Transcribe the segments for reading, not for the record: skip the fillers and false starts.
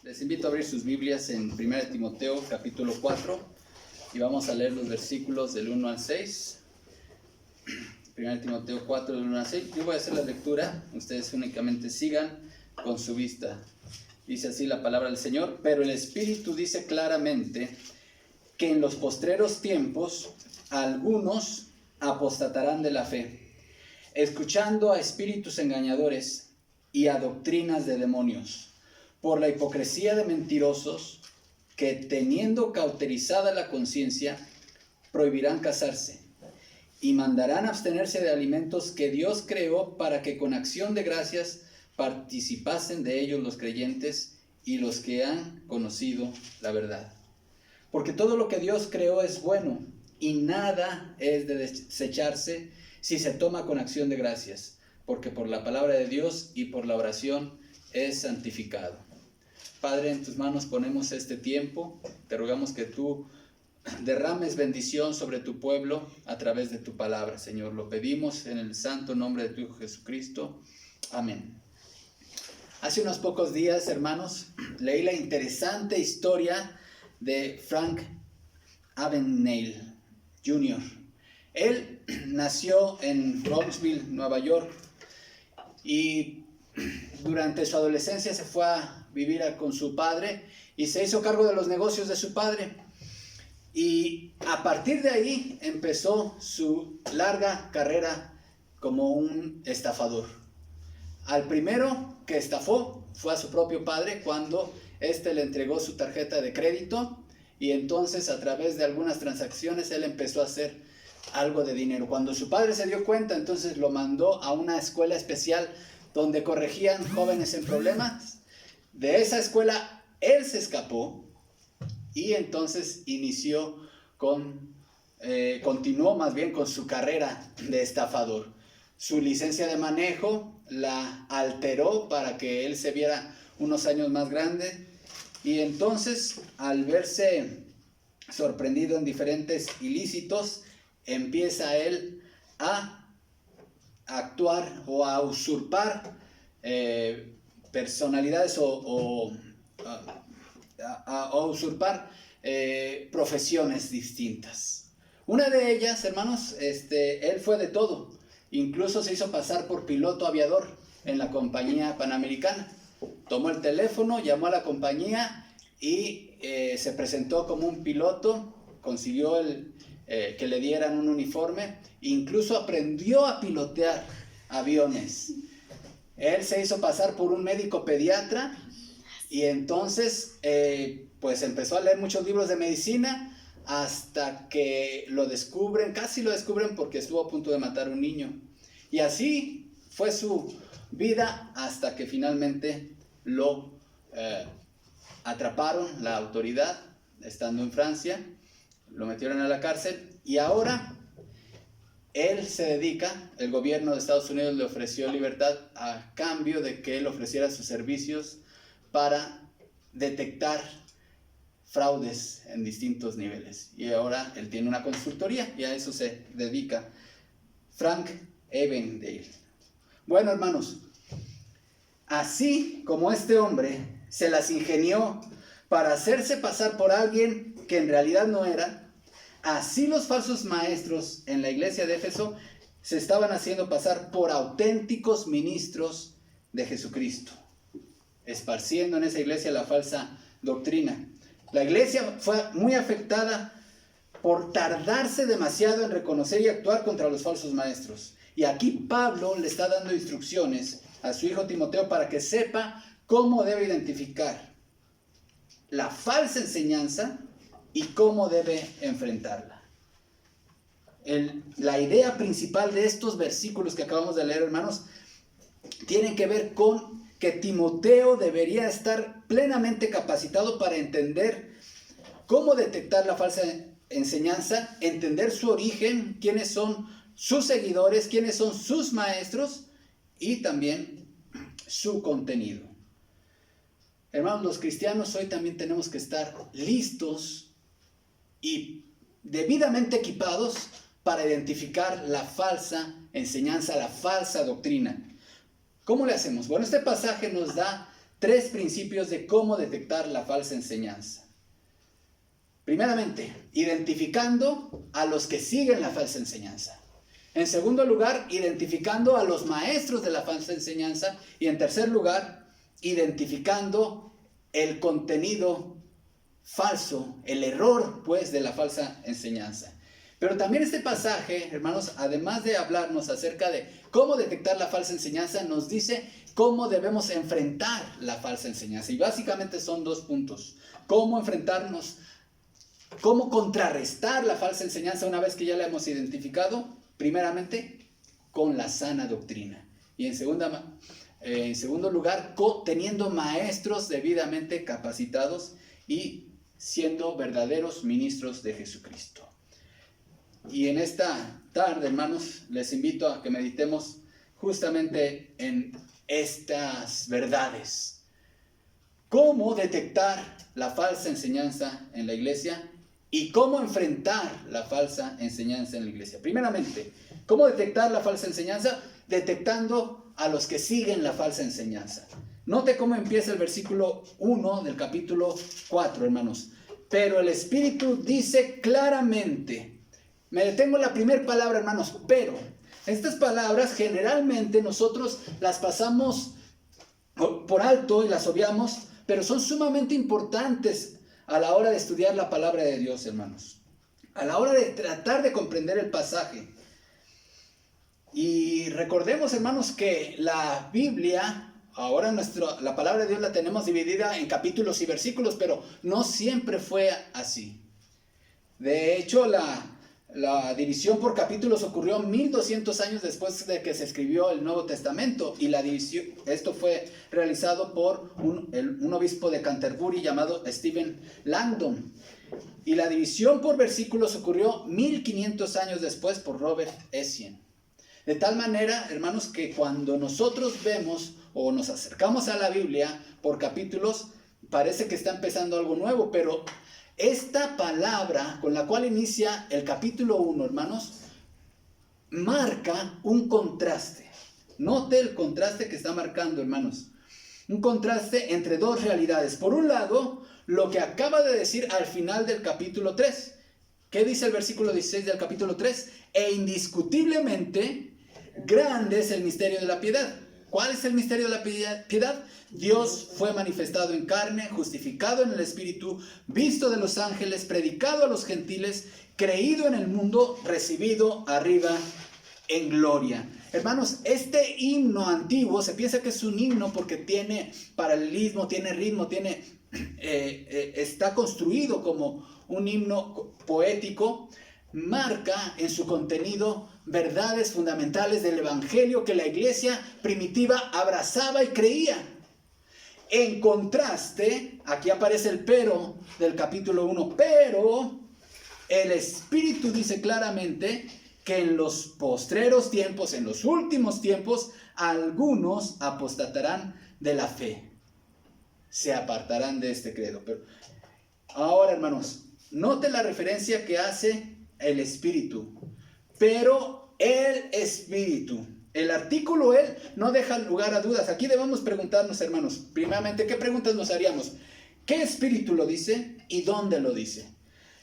Les invito a abrir sus Biblias en 1 Timoteo capítulo 4 y vamos a leer los versículos del 1 al 6. 1 Timoteo 4 del 1 al 6. Yo voy a hacer la lectura, ustedes únicamente sigan con su vista. Dice así la palabra del Señor: pero el Espíritu dice claramente que en los postreros tiempos algunos apostatarán de la fe, escuchando a espíritus engañadores y a doctrinas de demonios, por la hipocresía de mentirosos que, teniendo cauterizada la conciencia, prohibirán casarse y mandarán abstenerse de alimentos que Dios creó para que con acción de gracias participasen de ellos los creyentes y los que han conocido la verdad. Porque todo lo que Dios creó es bueno y nada es de desecharse si se toma con acción de gracias, porque por la palabra de Dios y por la oración es santificado. Padre, en tus manos ponemos este tiempo. Te rogamos que tú derrames bendición sobre tu pueblo a través de tu palabra, Señor. Lo pedimos en el santo nombre de tu Hijo Jesucristo. Amén. Hace unos pocos días, hermanos, leí la interesante historia de Frank Abagnale Jr. Él nació en Brownsville, Nueva York, y durante su adolescencia se fue a vivir con su padre y se hizo cargo de los negocios de su padre. Y a partir de ahí empezó su larga carrera como un estafador. Al primero que estafó fue a su propio padre cuando éste le entregó su tarjeta de crédito, y entonces a través de algunas transacciones él empezó a hacer algo de dinero. Cuando su padre se dio cuenta, entonces lo mandó a una escuela especial donde corregían jóvenes en problemas. De esa escuela él se escapó y entonces continuó más bien con su carrera de estafador. Su licencia de manejo la alteró para que él se viera unos años más grande, y entonces, al verse sorprendido en diferentes ilícitos, empieza él a actuar o a usurpar personalidades o usurpar profesiones distintas. Una de ellas, hermanos, él fue de todo. Incluso se hizo pasar por piloto aviador en la compañía Panamericana. Tomó el teléfono, llamó a la compañía y se presentó como un piloto. Consiguió que le dieran un uniforme. Incluso aprendió a pilotear aviones. Él se hizo pasar por un médico pediatra y entonces pues empezó a leer muchos libros de medicina hasta que lo descubren, casi lo descubren porque estuvo a punto de matar a un niño. Y así fue su vida hasta que finalmente lo atraparon la autoridad estando en Francia, lo metieron a la cárcel y ahora él se dedica, el gobierno de Estados Unidos le ofreció libertad a cambio de que él ofreciera sus servicios para detectar fraudes en distintos niveles. Y ahora él tiene una consultoría y a eso se dedica Frank Abagnale. Bueno, hermanos, así como este hombre se las ingenió para hacerse pasar por alguien que en realidad no era, así los falsos maestros en la iglesia de Éfeso se estaban haciendo pasar por auténticos ministros de Jesucristo, esparciendo en esa iglesia la falsa doctrina. La iglesia fue muy afectada por tardarse demasiado en reconocer y actuar contra los falsos maestros. Y aquí Pablo le está dando instrucciones a su hijo Timoteo para que sepa cómo debe identificar la falsa enseñanza y cómo debe enfrentarla. La idea principal de estos versículos que acabamos de leer, hermanos, tienen que ver con que Timoteo debería estar plenamente capacitado para entender cómo detectar la falsa enseñanza, entender su origen, quiénes son sus seguidores, quiénes son sus maestros y también su contenido. Hermanos, los cristianos hoy también tenemos que estar listos y debidamente equipados para identificar la falsa enseñanza, la falsa doctrina. ¿Cómo le hacemos? Bueno, este pasaje nos da 3 principios de cómo detectar la falsa enseñanza. Primeramente, identificando a los que siguen la falsa enseñanza. En segundo lugar, identificando a los maestros de la falsa enseñanza. Y en tercer lugar, identificando el contenido falso, el error, pues, de la falsa enseñanza. Pero también este pasaje, hermanos, además de hablarnos acerca de cómo detectar la falsa enseñanza, nos dice cómo debemos enfrentar la falsa enseñanza. Y básicamente son 2 puntos. Cómo enfrentarnos, cómo contrarrestar la falsa enseñanza una vez que ya la hemos identificado. Primeramente, con la sana doctrina. Y en segundo lugar, teniendo maestros debidamente capacitados y siendo verdaderos ministros de Jesucristo. Y en esta tarde, hermanos, les invito a que meditemos justamente en estas verdades. ¿Cómo detectar la falsa enseñanza en la iglesia? ¿Y cómo enfrentar la falsa enseñanza en la iglesia? Primeramente, ¿cómo detectar la falsa enseñanza? Detectando a los que siguen la falsa enseñanza. Note cómo empieza el versículo 1 del capítulo 4, hermanos. Pero el Espíritu dice claramente. Me detengo en la primera palabra, hermanos, pero. Estas palabras generalmente nosotros las pasamos por alto y las obviamos, pero son sumamente importantes a la hora de estudiar la palabra de Dios, hermanos. A la hora de tratar de comprender el pasaje. Y recordemos, hermanos, que la Biblia, ahora la palabra de Dios la tenemos dividida en capítulos y versículos, pero no siempre fue así. De hecho, la división por capítulos ocurrió 1200 años después de que se escribió el Nuevo Testamento, y esto fue realizado por un obispo de Canterbury llamado Stephen Langdon. Y la división por versículos ocurrió 1500 años después por Robert Essian. De tal manera, hermanos, que cuando nosotros vemos o nos acercamos a la Biblia por capítulos, parece que está empezando algo nuevo, pero esta palabra con la cual inicia el capítulo 1, hermanos, marca un contraste. Note el contraste que está marcando, hermanos. Un contraste entre 2 realidades. Por un lado, lo que acaba de decir al final del capítulo 3. ¿Qué dice el versículo 16 del capítulo 3? E indiscutiblemente grande es el misterio de la piedad. ¿Cuál es el misterio de la piedad? Dios fue manifestado en carne, justificado en el Espíritu, visto de los ángeles, predicado a los gentiles, creído en el mundo, recibido arriba en gloria. Hermanos, este himno antiguo se piensa que es un himno porque tiene paralelismo, tiene ritmo, está construido como un himno poético. Marca en su contenido verdades fundamentales del evangelio que la iglesia primitiva abrazaba y creía. En contraste, aquí aparece el pero del capítulo 1, pero el Espíritu dice claramente que en los postreros tiempos, en los últimos tiempos, algunos apostatarán de la fe, se apartarán de este credo. Pero ahora, hermanos, note la referencia que hace el Espíritu, pero el Espíritu. El artículo él no deja lugar a dudas. Aquí debemos preguntarnos, hermanos, primeramente, ¿qué preguntas nos haríamos? ¿Qué espíritu lo dice y dónde lo dice?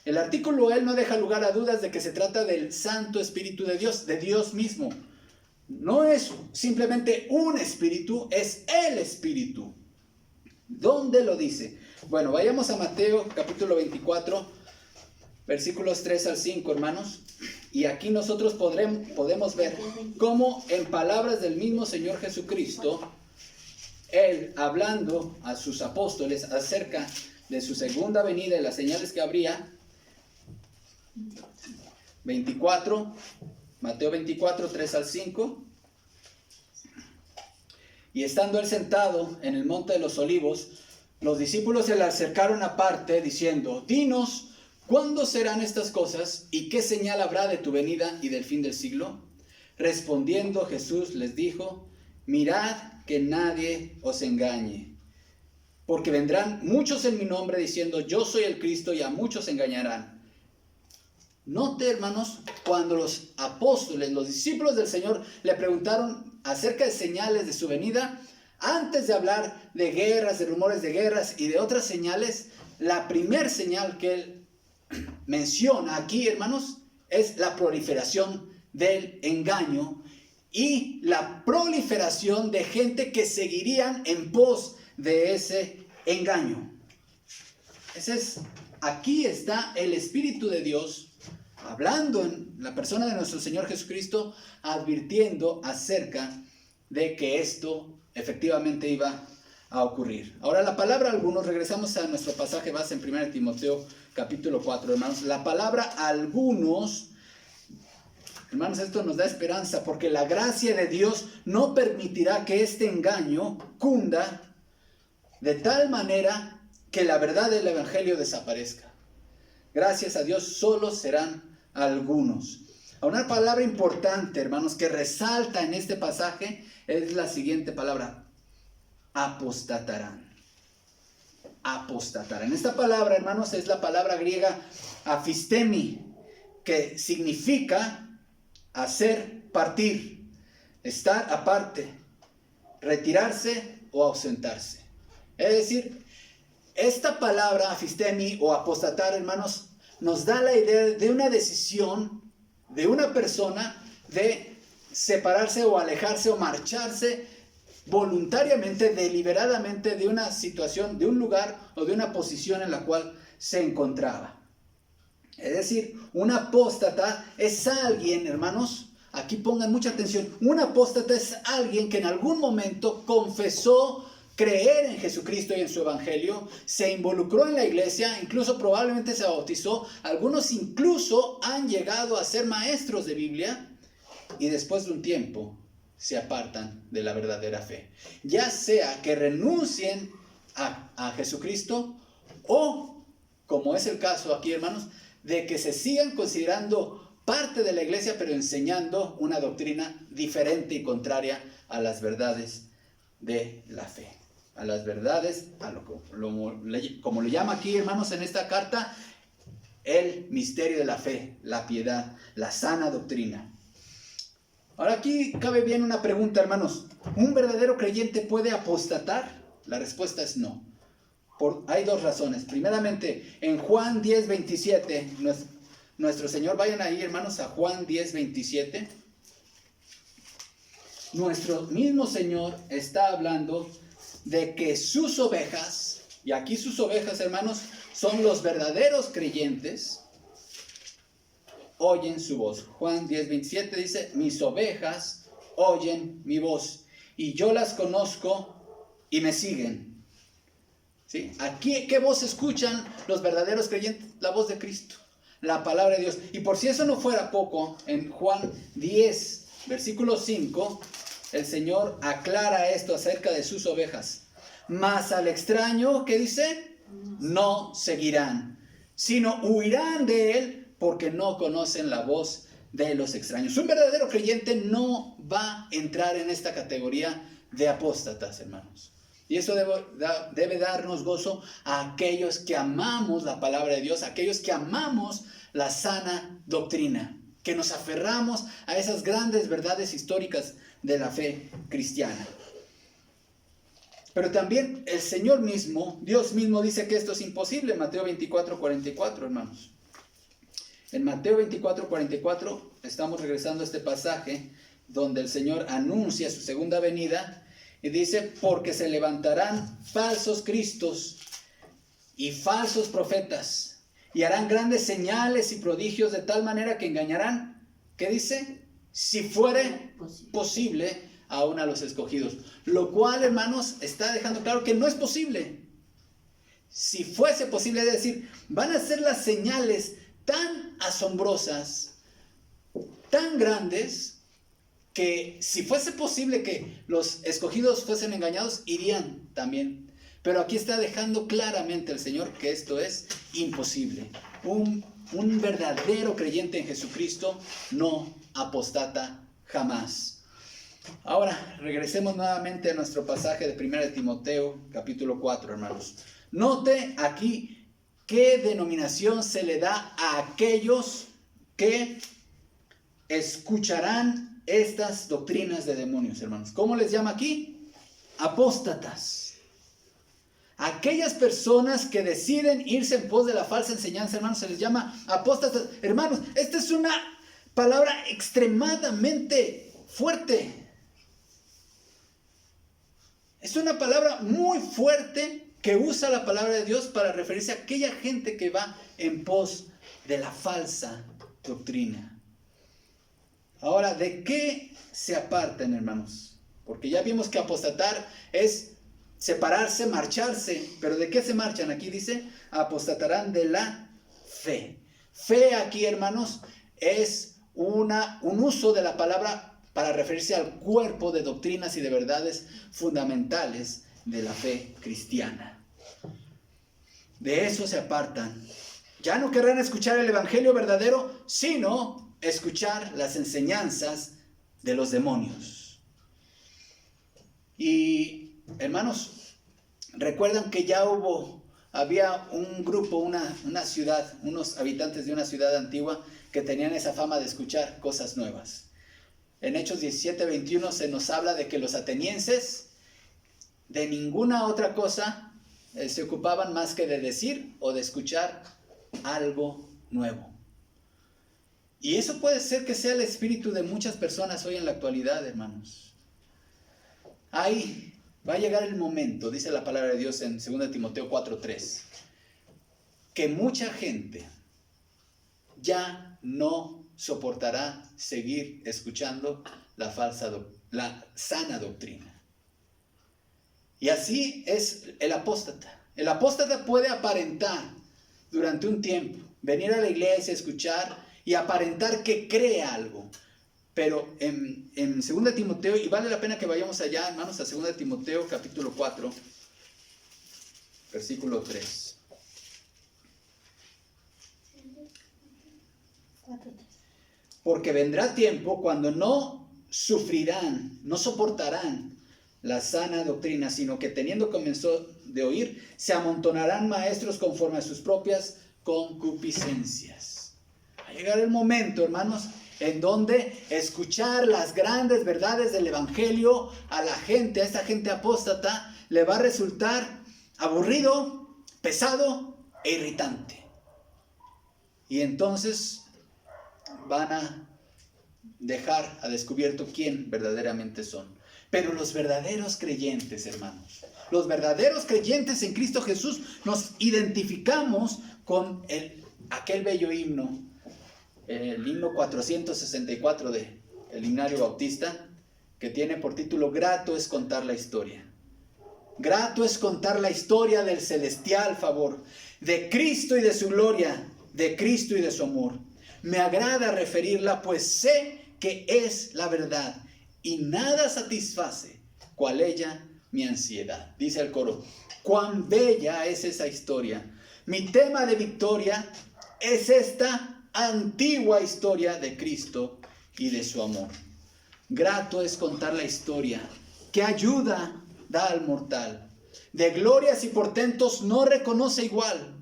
El artículo él no deja lugar a dudas de que se trata del Santo Espíritu de Dios mismo. No es simplemente un espíritu, es el Espíritu. ¿Dónde lo dice? Bueno, vayamos a Mateo capítulo 24, versículos 3 al 5, hermanos. Y aquí nosotros podemos ver cómo en palabras del mismo Señor Jesucristo, Él hablando a sus apóstoles acerca de su segunda venida y las señales que habría, Mateo 24, 3 al 5. Y estando Él sentado en el monte de los olivos, los discípulos se le acercaron aparte diciendo: Dinos, ¿cuándo serán estas cosas y qué señal habrá de tu venida y del fin del siglo? Respondiendo Jesús les dijo: mirad que nadie os engañe, porque vendrán muchos en mi nombre diciendo: yo soy el Cristo, y a muchos engañarán. Note, hermanos, cuando los apóstoles, los discípulos del Señor, le preguntaron acerca de señales de su venida, Antes de hablar de guerras, de rumores de guerras y de otras señales, la primer señal que él menciona aquí, hermanos, es la proliferación del engaño y la proliferación de gente que seguirían en pos de ese engaño. Aquí está el Espíritu de Dios hablando en la persona de nuestro Señor Jesucristo, advirtiendo acerca de que esto efectivamente iba a ocurrir. Ahora la palabra algunos, regresamos a nuestro pasaje base en 1 Timoteo capítulo 4, hermanos. La palabra algunos, hermanos, esto nos da esperanza porque la gracia de Dios no permitirá que este engaño cunda de tal manera que la verdad del evangelio desaparezca. Gracias a Dios solo serán algunos. Una palabra importante, hermanos, que resalta en este pasaje es la siguiente palabra: apostatarán. Apostatarán. Esta palabra, hermanos, es la palabra griega afistemi, que significa hacer partir, estar aparte, retirarse o ausentarse. Es decir, esta palabra afistemi o apostatar, hermanos, nos da la idea de una decisión de una persona de separarse o alejarse o marcharse voluntariamente, deliberadamente de una situación, de un lugar o de una posición en la cual se encontraba. Es decir, un apóstata es alguien, hermanos, aquí pongan mucha atención, un apóstata es alguien que en algún momento confesó creer en Jesucristo y en su evangelio, se involucró en la iglesia, incluso probablemente se bautizó, algunos incluso han llegado a ser maestros de Biblia y después de un tiempo se apartan de la verdadera fe. Ya sea que renuncien a Jesucristo o, como es el caso aquí, hermanos, de que se sigan considerando parte de la iglesia pero enseñando una doctrina diferente y contraria a las verdades de la fe. A las verdades, como le llama aquí, hermanos, en esta carta, el misterio de la fe, la piedad, la sana doctrina. Ahora aquí cabe bien una pregunta, hermanos. ¿Un verdadero creyente puede apostatar? La respuesta es no. Hay dos razones. Primeramente, en Juan 10:27, nuestro Señor, vayan ahí, hermanos, a Juan 10:27. Nuestro mismo Señor está hablando de que sus ovejas, y aquí sus ovejas, hermanos, son los verdaderos creyentes, oyen su voz. Juan 10:27 dice: mis ovejas oyen mi voz, y yo las conozco y me siguen. ¿Sí? Aquí, ¿qué voz escuchan los verdaderos creyentes? La voz de Cristo, la palabra de Dios. Y por si eso no fuera poco, en Juan 10, versículo 5, el Señor aclara esto acerca de sus ovejas. Mas al extraño, ¿qué dice? No seguirán, sino huirán de él, porque no conocen la voz de los extraños. Un verdadero creyente no va a entrar en esta categoría de apóstatas, hermanos. Y eso debe darnos gozo a aquellos que amamos la palabra de Dios, a aquellos que amamos la sana doctrina, que nos aferramos a esas grandes verdades históricas de la fe cristiana. Pero también el Señor mismo, Dios mismo, dice que esto es imposible. Mateo 24:44, hermanos. En Mateo 24:44 estamos regresando a este pasaje donde el Señor anuncia su segunda venida y dice: porque se levantarán falsos cristos y falsos profetas y harán grandes señales y prodigios de tal manera que engañarán, ¿qué dice? Si fuere posible, aún a los escogidos. Lo cual, hermanos, está dejando claro que no es posible. Si fuese posible, es decir, van a ser las señales tan asombrosas, tan grandes, que si fuese posible que los escogidos fuesen engañados, irían también. Pero aquí está dejando claramente el Señor que esto es imposible. Un verdadero creyente en Jesucristo no apostata jamás. Ahora, regresemos nuevamente a nuestro pasaje de 1 Timoteo, capítulo 4, hermanos. Note aquí qué denominación se le da a aquellos que escucharán estas doctrinas de demonios, hermanos. ¿Cómo les llama aquí? apóstatas. Aquellas personas que deciden irse en pos de la falsa enseñanza, hermanos, se les llama apóstatas. Hermanos, esta es una palabra extremadamente fuerte. Es una palabra muy fuerte que usa la palabra de Dios para referirse a aquella gente que va en pos de la falsa doctrina. Ahora, ¿de qué se apartan, hermanos? Porque ya vimos que apostatar es separarse, marcharse. ¿Pero de qué se marchan? Aquí dice, apostatarán de la fe. Fe aquí, hermanos, es un uso de la palabra para referirse al cuerpo de doctrinas y de verdades fundamentales de la fe cristiana. De eso se apartan. Ya no querrán escuchar el evangelio verdadero, sino escuchar las enseñanzas de los demonios. Y hermanos, recuerdan que ya había un grupo, una ciudad, unos habitantes de una ciudad antigua que tenían esa fama de escuchar cosas nuevas. En Hechos 17:21 se nos habla de que los atenienses de ninguna otra cosa se ocupaban más que de decir o de escuchar algo nuevo. Y eso puede ser que sea el espíritu de muchas personas hoy en la actualidad, hermanos. Ahí va a llegar el momento, dice la palabra de Dios en 2 Timoteo 4:3, que mucha gente ya no soportará seguir escuchando la sana doctrina. Y así es el apóstata. El apóstata puede aparentar durante un tiempo, venir a la iglesia, escuchar y aparentar que cree algo. Pero en 2 Timoteo, y vale la pena que vayamos allá, hermanos, a 2 Timoteo capítulo 4, versículo 3. Porque vendrá tiempo cuando no sufrirán, no soportarán la sana doctrina, sino que teniendo comenzó de oír, se amontonarán maestros conforme a sus propias concupiscencias. Va a llegar el momento, hermanos, en donde escuchar las grandes verdades del evangelio a la gente, a esta gente apóstata, le va a resultar aburrido, pesado e irritante. Y entonces van a dejar a descubierto quién verdaderamente son. Pero los verdaderos creyentes, hermanos, los verdaderos creyentes en Cristo Jesús, nos identificamos con aquel bello himno, el himno 464 del himnario bautista, que tiene por título Grato es contar la historia. Grato es contar la historia del celestial favor, de Cristo y de su gloria, de Cristo y de su amor. Me agrada referirla, pues sé que es la verdad y nada satisface cual ella mi ansiedad. Dice el coro, cuán bella es esa historia. Mi tema de victoria es esta antigua historia de Cristo y de su amor. Grato es contar la historia que ayuda da al mortal. De glorias y portentos no reconoce igual.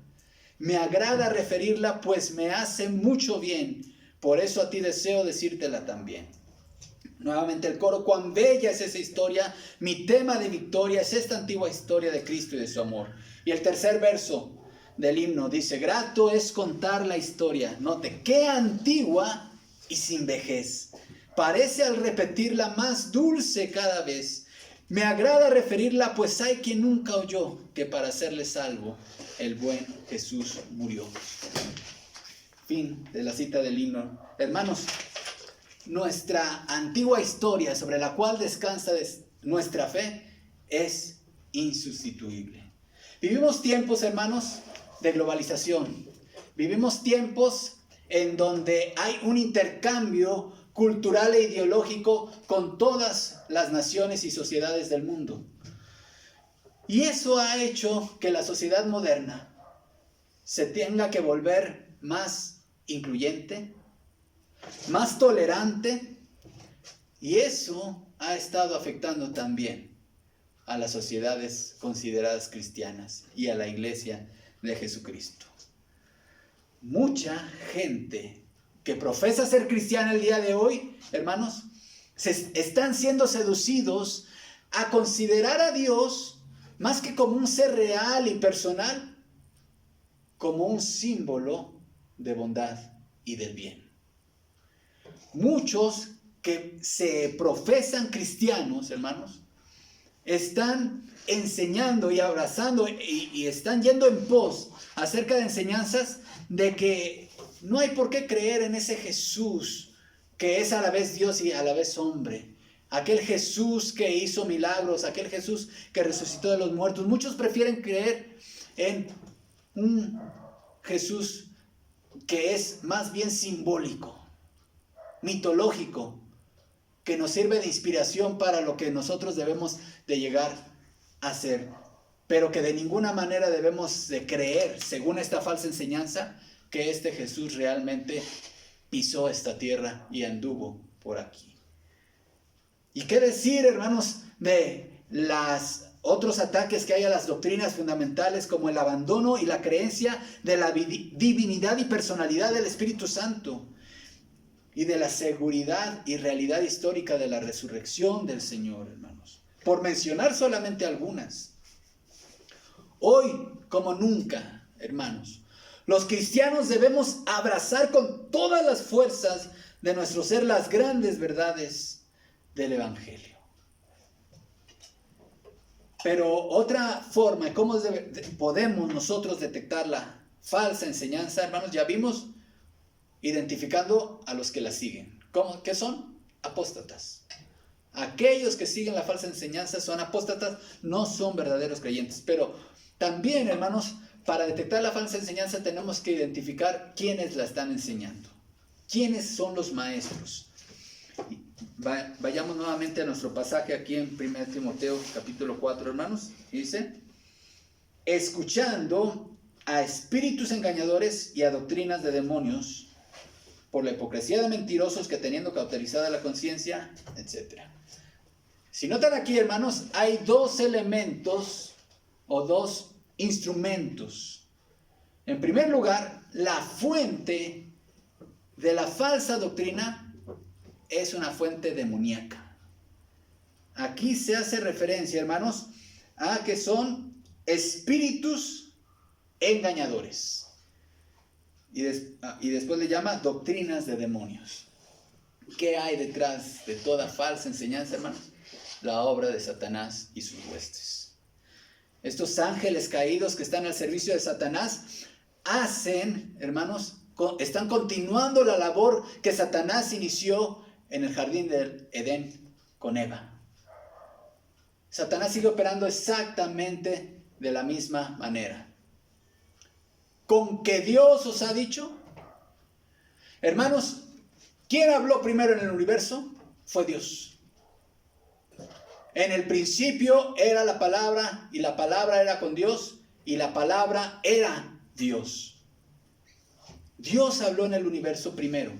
Me agrada referirla, pues me hace mucho bien. Por eso a ti deseo decírtela también. Nuevamente el coro, cuán bella es esa historia. Mi tema de victoria es esta antigua historia de Cristo y de su amor. Y el tercer verso del himno dice, grato es contar la historia. Note, qué antigua y sin vejez. Parece al repetirla más dulce cada vez. Me agrada referirla, pues hay quien nunca oyó que para hacerle salvo el buen Jesús murió. Fin de la cita del himno. Hermanos, nuestra antigua historia sobre la cual descansa nuestra fe es insustituible. Vivimos tiempos, hermanos, de globalización. Vivimos tiempos en donde hay un intercambio cultural e ideológico con todas las naciones y sociedades del mundo. Y eso ha hecho que la sociedad moderna se tenga que volver más incluyente, más tolerante, y eso ha estado afectando también a las sociedades consideradas cristianas y a la iglesia de Jesucristo. Mucha gente que profesa ser cristiana el día de hoy, hermanos, están siendo seducidos a considerar a Dios más que como un ser real y personal, como un símbolo de bondad y del bien. Muchos que se profesan cristianos, hermanos, están enseñando y abrazando y están yendo en pos acerca de enseñanzas de que no hay por qué creer en ese Jesús que es a la vez Dios y a la vez hombre. Aquel Jesús que hizo milagros, aquel Jesús que resucitó de los muertos. Muchos prefieren creer en un Jesús que es más bien simbólico, mitológico, que nos sirve de inspiración para lo que nosotros debemos de llegar a ser, pero que de ninguna manera debemos de creer, según esta falsa enseñanza, que este Jesús realmente pisó esta tierra y anduvo por aquí. ¿Y qué decir, hermanos, de los otros ataques que hay a las doctrinas fundamentales, como el abandono y la creencia de la divinidad y personalidad del Espíritu Santo y de la seguridad y realidad histórica de la resurrección del Señor, hermanos? Por mencionar solamente algunas. Hoy, como nunca, hermanos, los cristianos debemos abrazar con todas las fuerzas de nuestro ser las grandes verdades del Evangelio. Pero otra forma, ¿cómo podemos nosotros detectar la falsa enseñanza, hermanos? Ya vimos, identificando a los que la siguen. ¿Qué son? Apóstatas. Aquellos que siguen la falsa enseñanza son apóstatas, no son verdaderos creyentes. Pero también, hermanos, para detectar la falsa enseñanza tenemos que identificar quiénes la están enseñando. ¿Quiénes son los maestros? Vayamos nuevamente a nuestro pasaje aquí en 1 Timoteo capítulo 4, hermanos. Dice: escuchando a espíritus engañadores y a doctrinas de demonios, por la hipocresía de mentirosos que teniendo cauterizada la conciencia, etc. Si notan aquí, hermanos, hay dos elementos o dos instrumentos. En primer lugar, la fuente de la falsa doctrina es una fuente demoníaca. Aquí se hace referencia, hermanos, a que son espíritus engañadores. Y después le llama doctrinas de demonios. ¿Qué hay detrás de toda falsa enseñanza, hermanos? La obra de Satanás y sus huestes. Estos ángeles caídos que están al servicio de Satanás hacen, hermanos, están continuando la labor que Satanás inició en el jardín del Edén con Eva. Satanás sigue operando exactamente de la misma manera. ¿Con que Dios os ha dicho? Hermanos, ¿quién habló primero en el universo? Fue Dios. En el principio era la palabra, y la palabra era con Dios, y la palabra era Dios. Dios habló en el universo primero.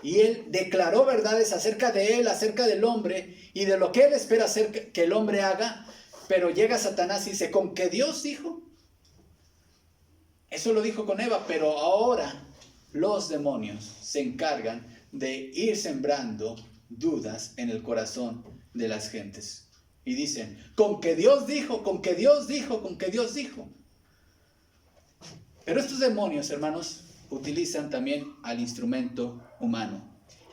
Y Él declaró verdades acerca de Él, acerca del hombre, y de lo que Él espera hacer que el hombre haga. Pero llega Satanás y dice: ¿con qué Dios dijo? Eso lo dijo con Eva, pero ahora los demonios se encargan de ir sembrando dudas en el corazón de las gentes. Y dicen: ¿con qué Dios dijo? ¿Con qué Dios dijo? ¿Con qué Dios dijo? Pero estos demonios, hermanos, utilizan también al instrumento humano.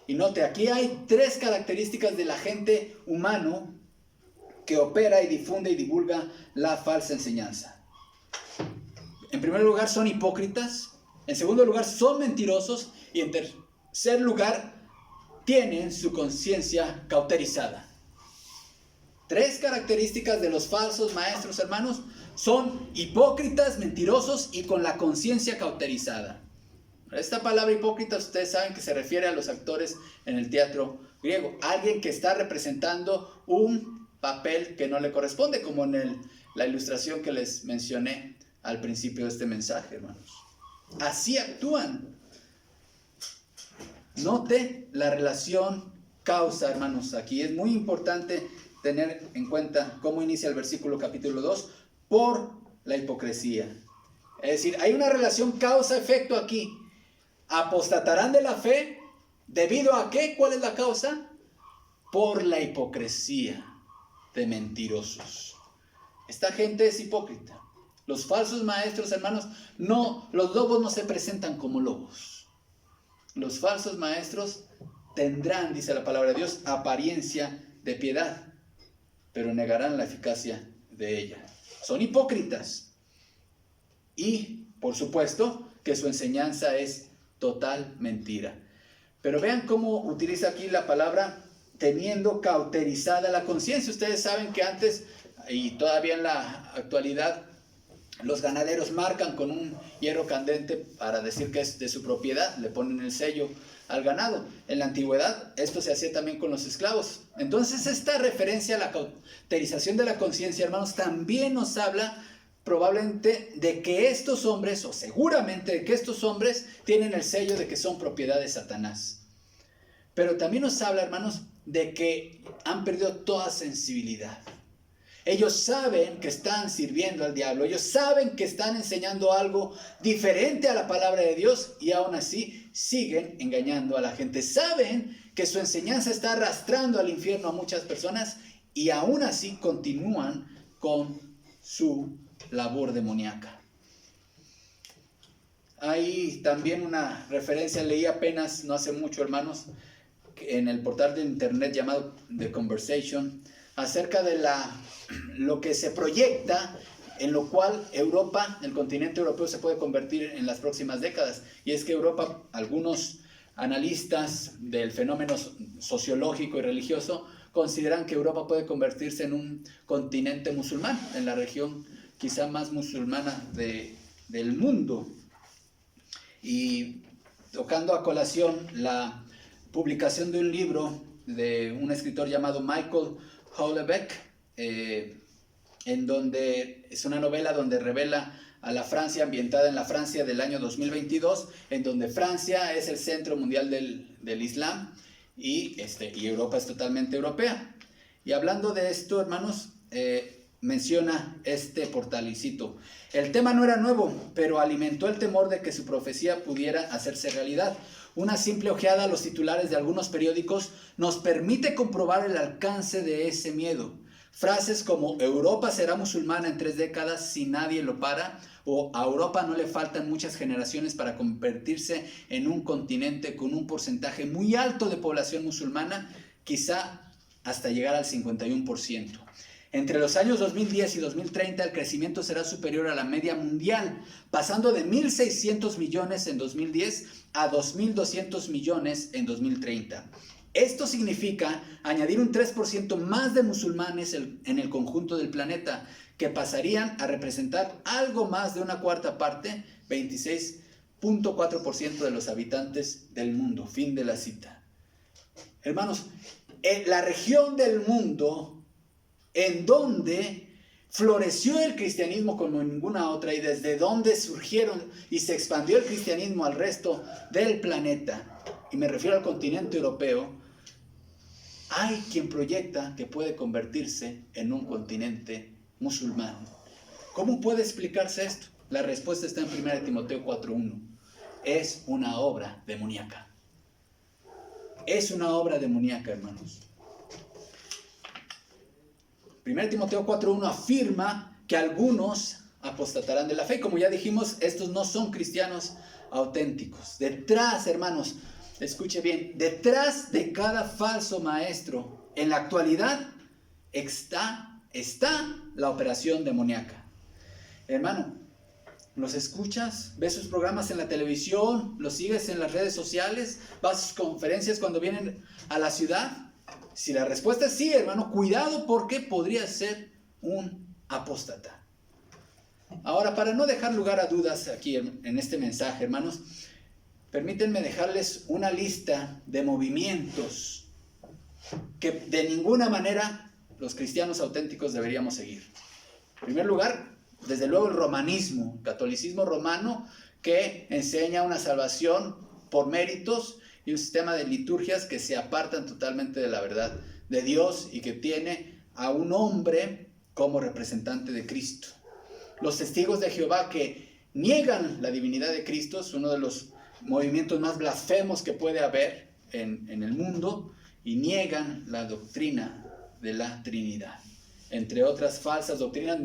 Y note, aquí hay tres características del agente humano que opera y difunde y divulga la falsa enseñanza. En primer lugar, son hipócritas. En segundo lugar, son mentirosos. Y en tercer lugar, tienen su conciencia cauterizada. Tres características de los falsos maestros, hermanos: son hipócritas, mentirosos y con la conciencia cauterizada. Esta palabra hipócrita, ustedes saben que se refiere a los actores en el teatro griego. Alguien que está representando un papel que no le corresponde, como en la ilustración que les mencioné al principio de este mensaje, hermanos. Así actúan. Note la relación causa, hermanos. Aquí es muy importante tener en cuenta cómo inicia el versículo capítulo 2, por la hipocresía. Es decir, hay una relación causa-efecto aquí. Apostatarán de la fe, ¿debido a qué? ¿Cuál es la causa? Por la hipocresía. de mentirosos. Esta gente es hipócrita. Los falsos maestros, hermanos, los lobos no se presentan como lobos. Los falsos maestros tendrán, dice la palabra de Dios, apariencia de piedad, pero negarán la eficacia de ella. Son hipócritas. Y, por supuesto, que su enseñanza es total mentira. Pero vean cómo utiliza aquí la palabra teniendo cauterizada la conciencia. Ustedes saben que antes, y todavía en la actualidad, los ganaderos marcan con un hierro candente para decir que es de su propiedad, le ponen el sello al ganado. En la antigüedad esto se hacía también con los esclavos. Entonces esta referencia a la cauterización de la conciencia, hermanos, también nos habla probablemente de que estos hombres, o seguramente de que estos hombres tienen el sello de que son propiedad de Satanás. Pero también nos habla, hermanos, de que han perdido toda sensibilidad. Ellos saben que están sirviendo al diablo, ellos saben que están enseñando algo diferente a la palabra de Dios y aún así siguen engañando a la gente. Saben que su enseñanza está arrastrando al infierno a muchas personas y aún así continúan con su labor demoníaca. Hay también una referencia, leí apenas no hace mucho, hermanos, en el portal de internet llamado The Conversation, acerca de lo que se proyecta, en lo cual Europa, el continente europeo, se puede convertir en las próximas décadas. Y es que Europa, algunos analistas del fenómeno sociológico y religioso, consideran que Europa puede convertirse en un continente musulmán, en la región quizá más musulmana del mundo. Y tocando a colación la publicación de un libro de un escritor llamado Michael Houellebecq, en donde es una novela donde revela a la Francia, ambientada en la Francia del año 2022, en donde Francia es el centro mundial del Islam y Europa es totalmente europea. Y hablando de esto, hermanos, menciona este portal, y cito: el tema no era nuevo, pero alimentó el temor de que su profecía pudiera hacerse realidad. Una simple ojeada a los titulares de algunos periódicos nos permite comprobar el alcance de ese miedo. Frases como Europa será musulmana en 3 décadas si nadie lo para, o a Europa no le faltan muchas generaciones para convertirse en un continente con un porcentaje muy alto de población musulmana, quizá hasta llegar al 51%. Entre los años 2010 y 2030 el crecimiento será superior a la media mundial, pasando de 1.600 millones en 2010 a 2.200 millones en 2030. Esto significa añadir un 3% más de musulmanes en el conjunto del planeta, que pasarían a representar algo más de una cuarta parte, 26.4% de los habitantes del mundo. Fin de la cita. Hermanos, la región del mundo en donde floreció el cristianismo como ninguna otra y desde donde surgieron y se expandió el cristianismo al resto del planeta, y me refiero al continente europeo, hay quien proyecta que puede convertirse en un continente musulmán. ¿Cómo puede explicarse esto? La respuesta está en 1 Timoteo 4:1. Es una obra demoníaca. Es una obra demoníaca, hermanos. 1 Timoteo 4:1 afirma que algunos apostatarán de la fe. Como ya dijimos, estos no son cristianos auténticos. Detrás, hermanos, escuche bien, detrás de cada falso maestro en la actualidad está la operación demoníaca. Hermano, ¿los escuchas? ¿Ves sus programas en la televisión? ¿Los sigues en las redes sociales? ¿Vas a sus conferencias cuando vienen a la ciudad? Si la respuesta es sí, hermano, cuidado, porque podría ser un apóstata. Ahora, para no dejar lugar a dudas aquí en este mensaje, hermanos, permítanme dejarles una lista de movimientos que de ninguna manera los cristianos auténticos deberíamos seguir. En primer lugar, desde luego el romanismo, catolicismo romano, que enseña una salvación por méritos y un sistema de liturgias que se apartan totalmente de la verdad de Dios y que tiene a un hombre como representante de Cristo. Los testigos de Jehová, que niegan la divinidad de Cristo, es uno de los movimientos más blasfemos que puede haber en el mundo, y niegan la doctrina de la Trinidad. entre otras falsas doctrinas,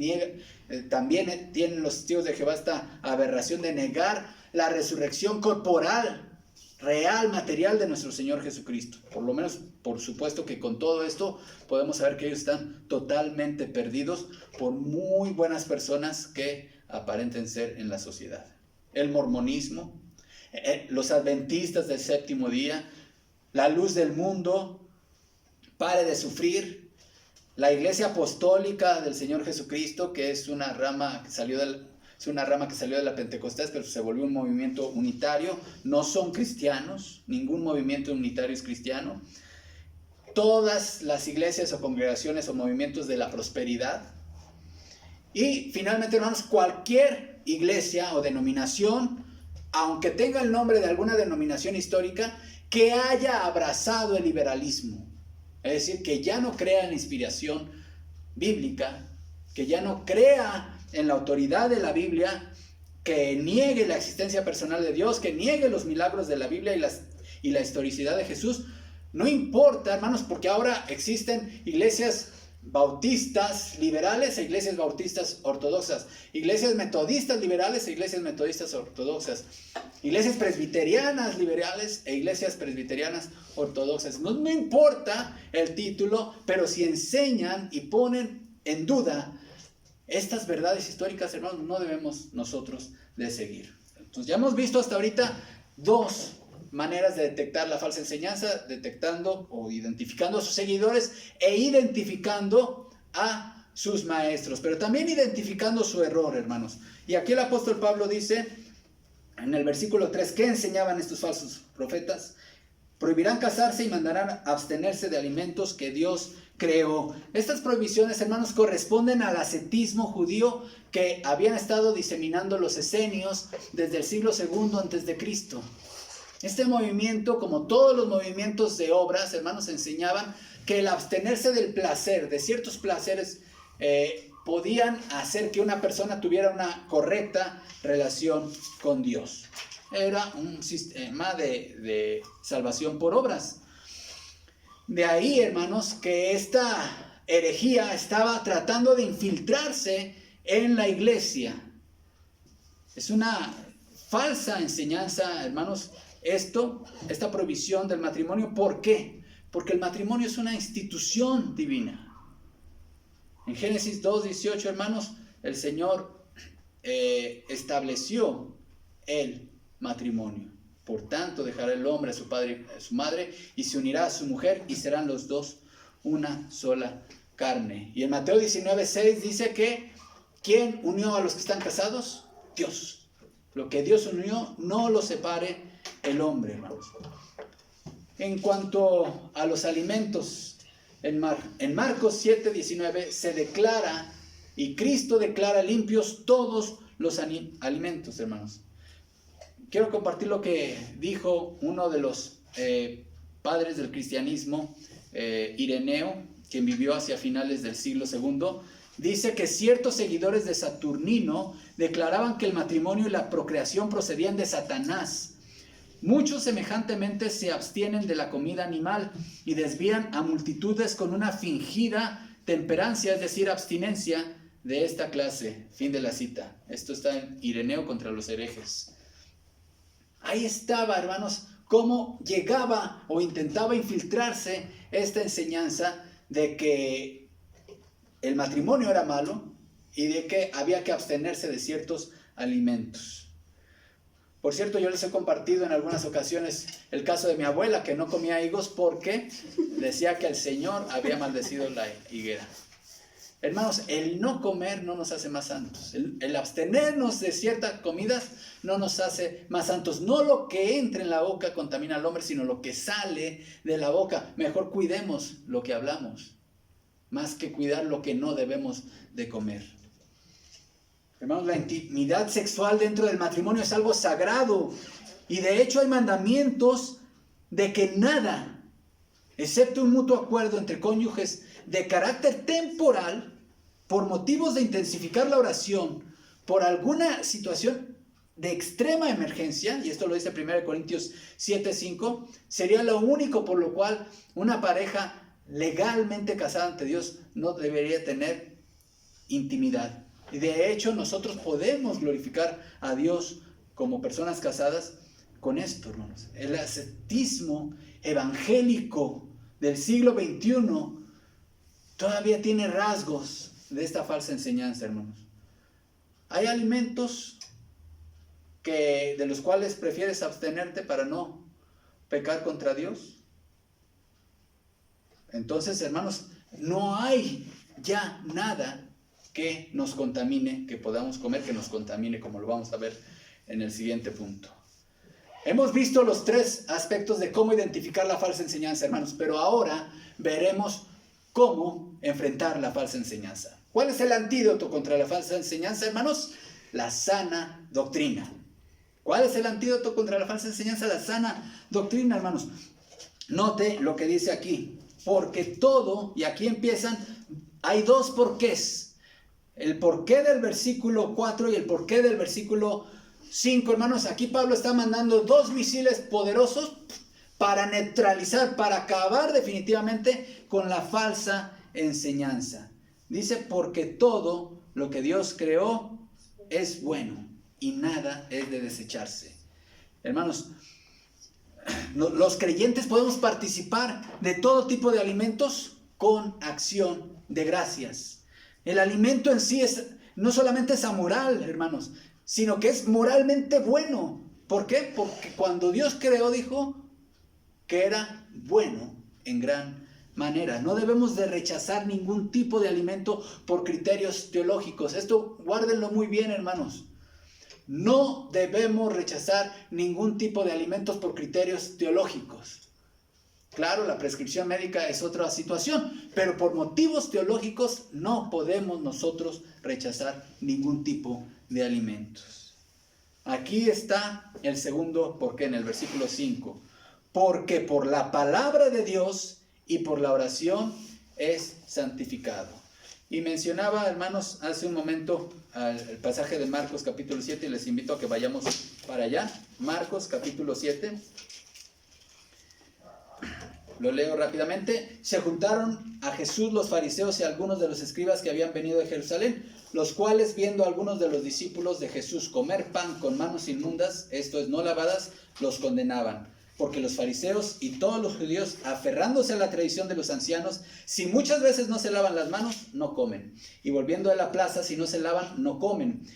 también tienen los testigos de Jehová esta aberración de negar la resurrección corporal, real, material de nuestro Señor Jesucristo. Por lo menos, por supuesto que con todo esto podemos saber que ellos están totalmente perdidos por muy buenas personas que aparenten ser en la sociedad. El mormonismo, los adventistas del séptimo día, la luz del mundo, pare de sufrir, la iglesia apostólica del Señor Jesucristo, que es una rama que salió de la Pentecostés, pero se volvió un movimiento unitario. No son cristianos, ningún movimiento unitario es cristiano. Todas las iglesias o congregaciones o movimientos de la prosperidad. Y finalmente, hermanos, cualquier iglesia o denominación, aunque tenga el nombre de alguna denominación histórica, que haya abrazado el liberalismo. Es decir, que ya no crea en la inspiración bíblica, que ya no crea en la autoridad de la Biblia, que niegue la existencia personal de Dios, que niegue los milagros de la Biblia y la historicidad de Jesús. No importa, hermanos, porque ahora existen iglesias bautistas liberales e iglesias bautistas ortodoxas, iglesias metodistas liberales e iglesias metodistas ortodoxas, iglesias presbiterianas liberales e iglesias presbiterianas ortodoxas. No importa el título, pero si enseñan y ponen en duda estas verdades históricas, hermanos, no debemos nosotros de seguir. Entonces ya hemos visto hasta ahorita dos maneras de detectar la falsa enseñanza: detectando o identificando a sus seguidores e identificando a sus maestros, pero también identificando su error, hermanos. Y aquí el apóstol Pablo dice en el versículo 3, ¿qué enseñaban estos falsos profetas? Prohibirán casarse y mandarán abstenerse de alimentos que Dios creó. Estas prohibiciones, hermanos, corresponden al ascetismo judío que habían estado diseminando los esenios desde el siglo II antes de Cristo. Este movimiento, como todos los movimientos de obras, hermanos, enseñaban que el abstenerse del placer, de ciertos placeres, podían hacer que una persona tuviera una correcta relación con Dios. Era un sistema de salvación por obras. De ahí, hermanos, que esta herejía estaba tratando de infiltrarse en la iglesia. Es una falsa enseñanza, hermanos, esta prohibición del matrimonio. ¿Por qué? Porque el matrimonio es una institución divina. En Génesis 2:18, hermanos, el Señor estableció el matrimonio. Por tanto, dejará el hombre a su padre y a su madre y se unirá a su mujer y serán los dos una sola carne. Y en Mateo 19:6 dice que ¿quién unió a los que están casados? Dios. Lo que Dios unió, no lo separe el hombre, hermanos. En cuanto a los alimentos, en Marcos 7:19 se declara, y Cristo declara limpios todos los alimentos, hermanos. Quiero compartir lo que dijo uno de los padres del cristianismo, Ireneo, quien vivió hacia finales del siglo II. Dice que ciertos seguidores de Saturnino declaraban que el matrimonio y la procreación procedían de Satanás. Muchos semejantemente se abstienen de la comida animal y desvían a multitudes con una fingida temperancia, es decir, abstinencia de esta clase. Fin de la cita. Esto está en Ireneo contra los herejes. Ahí estaba, hermanos, cómo llegaba o intentaba infiltrarse esta enseñanza de que el matrimonio era malo y de que había que abstenerse de ciertos alimentos. Por cierto, yo les he compartido en algunas ocasiones el caso de mi abuela, que no comía higos porque decía que el Señor había maldecido la higuera. Hermanos, el no comer no nos hace más santos. El abstenernos de ciertas comidas no nos hace más santos. No lo que entra en la boca contamina al hombre, sino lo que sale de la boca. Mejor cuidemos lo que hablamos, más que cuidar lo que no debemos de comer. Hermanos, la intimidad sexual dentro del matrimonio es algo sagrado. Y de hecho hay mandamientos de que nada, excepto un mutuo acuerdo entre cónyuges de carácter temporal, por motivos de intensificar la oración, por alguna situación de extrema emergencia, y esto lo dice 1 Corintios 7:5, sería lo único por lo cual una pareja legalmente casada ante Dios no debería tener intimidad. Y de hecho nosotros podemos glorificar a Dios como personas casadas con esto, hermanos. El ascetismo evangélico del siglo XXI todavía tiene rasgos de esta falsa enseñanza, hermanos. Hay alimentos de los cuales prefieres abstenerte para no pecar contra Dios. Entonces, hermanos, no hay ya nada que nos contamine, que podamos comer, que nos contamine, como lo vamos a ver en el siguiente punto. Hemos visto los 3 aspectos de cómo identificar la falsa enseñanza, hermanos, pero ahora veremos cómo enfrentar la falsa enseñanza. ¿Cuál es el antídoto contra la falsa enseñanza, hermanos? La sana doctrina. ¿Cuál es el antídoto contra la falsa enseñanza? La sana doctrina, hermanos. Note lo que dice aquí. Porque todo, y aquí empiezan, hay 2 porqués. El porqué del versículo 4 y el porqué del versículo 5, hermanos. Aquí Pablo está mandando 2 misiles poderosos para neutralizar, para acabar definitivamente con la falsa enseñanza. Dice, porque todo lo que Dios creó es bueno y nada es de desecharse. Hermanos, los creyentes podemos participar de todo tipo de alimentos con acción de gracias. El alimento en sí no solamente es amoral, hermanos, sino que es moralmente bueno. ¿Por qué? Porque cuando Dios creó, dijo que era bueno en gran manera. No debemos de rechazar ningún tipo de alimento por criterios teológicos. Esto guárdenlo muy bien, hermanos. No debemos rechazar ningún tipo de alimentos por criterios teológicos. Claro, la prescripción médica es otra situación, pero por motivos teológicos no podemos nosotros rechazar ningún tipo de alimentos. Aquí está el segundo porqué en el versículo 5. Porque por la palabra de Dios y por la oración es santificado. Y mencionaba, hermanos, hace un momento el pasaje de Marcos capítulo 7 y les invito a que vayamos para allá. Marcos capítulo 7. Lo leo rápidamente. Se juntaron a Jesús los fariseos y algunos de los escribas que habían venido de Jerusalén, los cuales, viendo a algunos de los discípulos de Jesús comer pan con manos inmundas, esto es, no lavadas, los condenaban. Porque los fariseos y todos los judíos, aferrándose a la tradición de los ancianos, si muchas veces no se lavan las manos, no comen. Y volviendo a la plaza, si no se lavan, no comen.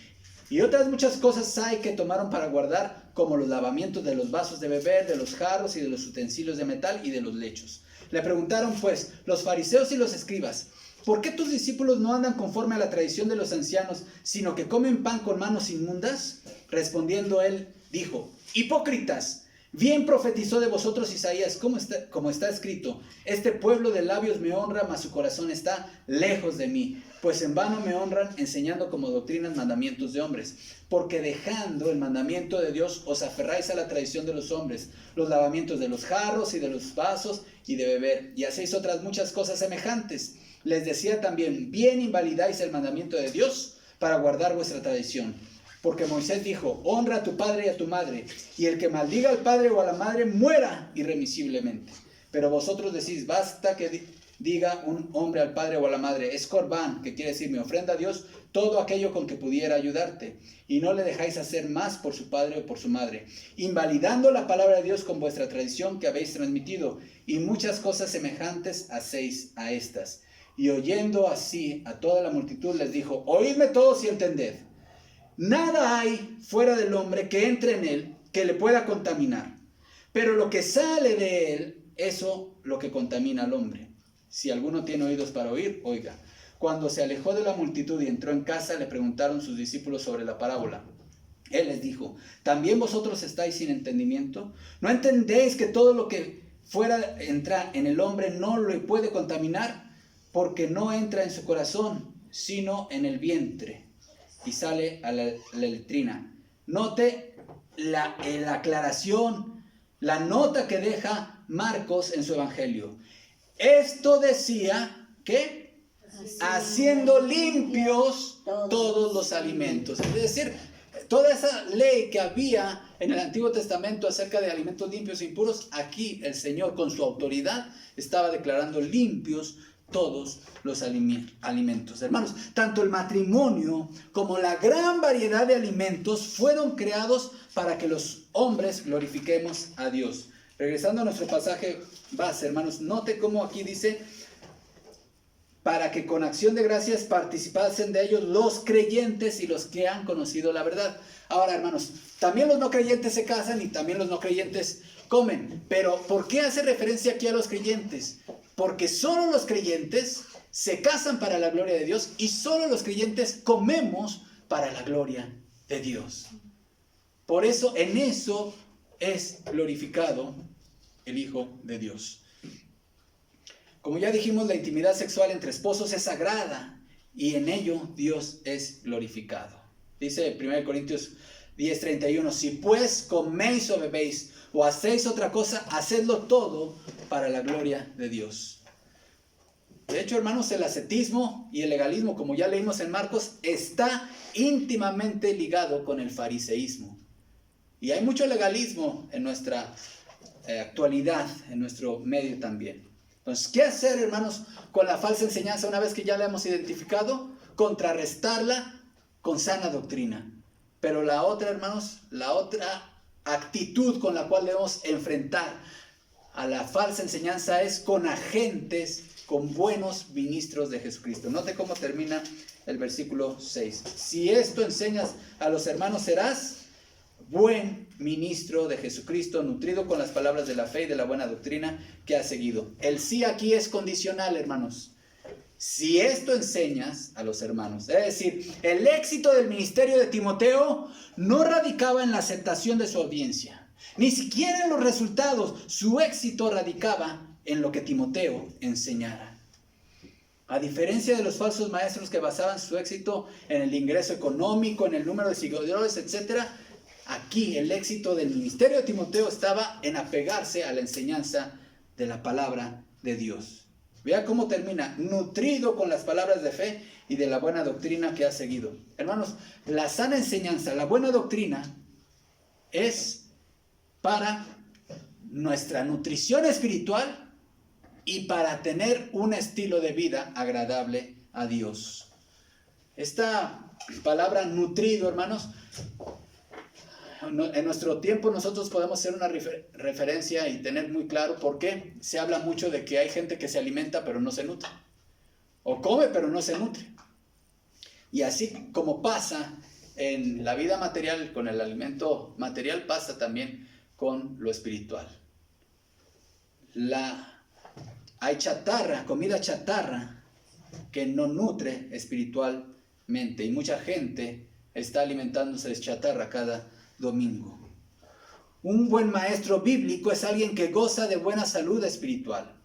Y otras muchas cosas hay que tomaron para guardar, como los lavamientos de los vasos de beber, de los jarros y de los utensilios de metal y de los lechos. Le preguntaron pues los fariseos y los escribas: ¿por qué tus discípulos no andan conforme a la tradición de los ancianos, sino que comen pan con manos inmundas? Respondiendo él, dijo: hipócritas, bien profetizó de vosotros Isaías, como está escrito: este pueblo de labios me honra, mas su corazón está lejos de mí. Pues en vano me honran, enseñando como doctrinas mandamientos de hombres. Porque dejando el mandamiento de Dios, os aferráis a la tradición de los hombres, los lavamientos de los jarros y de los vasos y de beber, y hacéis otras muchas cosas semejantes. Les decía también: bien invalidáis el mandamiento de Dios para guardar vuestra tradición. Porque Moisés dijo: honra a tu padre y a tu madre, y el que maldiga al padre o a la madre muera irremisiblemente. Pero vosotros decís: basta que diga un hombre al padre o a la madre, es corbán, que quiere decir me ofrenda a Dios todo aquello con que pudiera ayudarte, y no le dejáis hacer más por su padre o por su madre, invalidando la palabra de Dios con vuestra tradición que habéis transmitido, y muchas cosas semejantes hacéis a estas. Y oyendo así a toda la multitud les dijo: oídme todos y entended. Nada hay fuera del hombre que entre en él que le pueda contaminar, pero lo que sale de él, eso lo que contamina al hombre. Si alguno tiene oídos para oír, oiga. Cuando se alejó de la multitud y entró en casa, le preguntaron sus discípulos sobre la parábola. Él les dijo: ¿también vosotros estáis sin entendimiento? ¿No entendéis que todo lo que fuera entra en el hombre no lo puede contaminar? Porque no entra en su corazón, sino en el vientre, y sale a la letrina. Note la aclaración, la nota que deja Marcos en su evangelio. Esto decía que haciendo limpios todos los alimentos. Es decir, toda esa ley que había en el Antiguo Testamento acerca de alimentos limpios e impuros, aquí el Señor con su autoridad estaba declarando limpios todos los alimentos. Hermanos, tanto el matrimonio como la gran variedad de alimentos fueron creados para que los hombres glorifiquemos a Dios. Regresando a nuestro pasaje base, hermanos, note cómo aquí dice: para que con acción de gracias participasen de ellos los creyentes y los que han conocido la verdad. Ahora, hermanos, también los no creyentes se casan y también los no creyentes comen. Pero ¿por qué hace referencia aquí a los creyentes? Porque solo los creyentes se casan para la gloria de Dios y solo los creyentes comemos para la gloria de Dios. Por eso, en eso es glorificado el Hijo de Dios. Como ya dijimos, la intimidad sexual entre esposos es sagrada y en ello Dios es glorificado. Dice 1 Corintios 10:31, si pues coméis o bebéis o hacéis otra cosa, hacedlo todo para la gloria de Dios. De hecho, hermanos, el ascetismo y el legalismo, como ya leímos en Marcos, está íntimamente ligado con el fariseísmo. Y hay mucho legalismo en nuestra actualidad, en nuestro medio también. Entonces, ¿qué hacer, hermanos, con la falsa enseñanza una vez que ya la hemos identificado? Contrarrestarla con sana doctrina. Pero la otra, hermanos, la otra actitud con la cual debemos enfrentar a la falsa enseñanza es con agentes, con buenos ministros de Jesucristo. Note cómo termina el versículo 6. Si esto enseñas a los hermanos, serás buen ministro de Jesucristo, nutrido con las palabras de la fe y de la buena doctrina que has seguido. El sí aquí es condicional, hermanos. Si esto enseñas a los hermanos, es decir, el éxito del ministerio de Timoteo no radicaba en la aceptación de su audiencia, ni siquiera en los resultados. Su éxito radicaba en lo que Timoteo enseñara. A diferencia de los falsos maestros que basaban su éxito en el ingreso económico, en el número de seguidores, etc., aquí el éxito del ministerio de Timoteo estaba en apegarse a la enseñanza de la palabra de Dios. Vea cómo termina: nutrido con las palabras de fe y de la buena doctrina que ha seguido. Hermanos, la sana enseñanza, la buena doctrina, es para nuestra nutrición espiritual y para tener un estilo de vida agradable a Dios. Esta palabra nutrido, hermanos, en nuestro tiempo nosotros podemos hacer una referencia y tener muy claro por qué se habla mucho de que hay gente que se alimenta pero no se nutre, o come pero no se nutre. Y así como pasa en la vida material con el alimento material, pasa también con lo espiritual. Hay chatarra, comida chatarra, que no nutre espiritualmente, y mucha gente está alimentándose de chatarra cada domingo. Un buen maestro bíblico es alguien que goza de buena salud espiritual.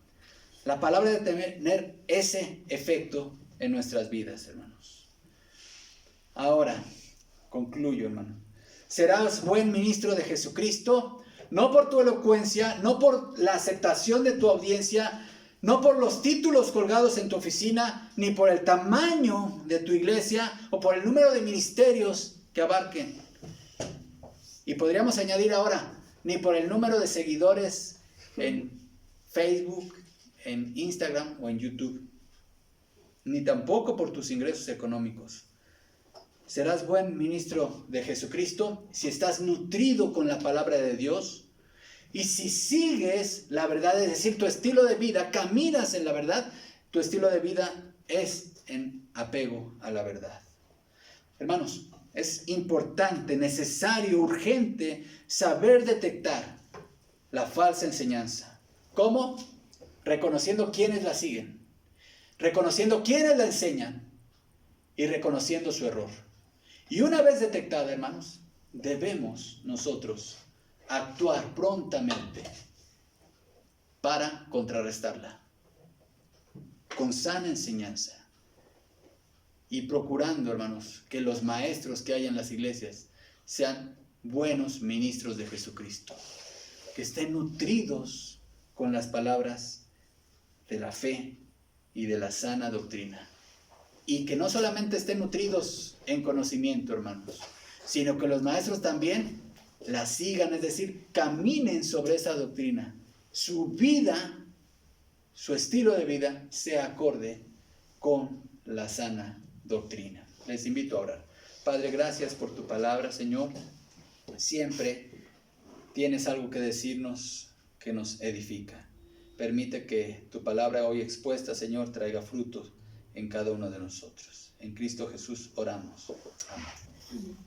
La palabra debe tener ese efecto en nuestras vidas, hermanos. Ahora, concluyo, hermano. Serás buen ministro de Jesucristo, no por tu elocuencia, no por la aceptación de tu audiencia, no por los títulos colgados en tu oficina, ni por el tamaño de tu iglesia o por el número de ministerios que abarquen. Y podríamos añadir ahora, ni por el número de seguidores en Facebook, en Instagram o en YouTube, ni tampoco por tus ingresos económicos. Serás buen ministro de Jesucristo si estás nutrido con la palabra de Dios y si sigues la verdad, es decir, tu estilo de vida, caminas en la verdad, tu estilo de vida es en apego a la verdad. Hermanos, es importante, necesario, urgente saber detectar la falsa enseñanza. ¿Cómo? Reconociendo quiénes la siguen, reconociendo quiénes la enseñan y reconociendo su error. Y una vez detectada, hermanos, debemos nosotros actuar prontamente para contrarrestarla con sana enseñanza. Y procurando, hermanos, que los maestros que hay en las iglesias sean buenos ministros de Jesucristo, que estén nutridos con las palabras de la fe y de la sana doctrina. Y que no solamente estén nutridos en conocimiento, hermanos, sino que los maestros también la sigan, es decir, caminen sobre esa doctrina. Su vida, su estilo de vida sea acorde con la sana doctrina. Les invito a orar. Padre, gracias por tu palabra, Señor. Siempre tienes algo que decirnos que nos edifica. Permite que tu palabra hoy expuesta, Señor, traiga frutos en cada uno de nosotros. En Cristo Jesús oramos. Amén.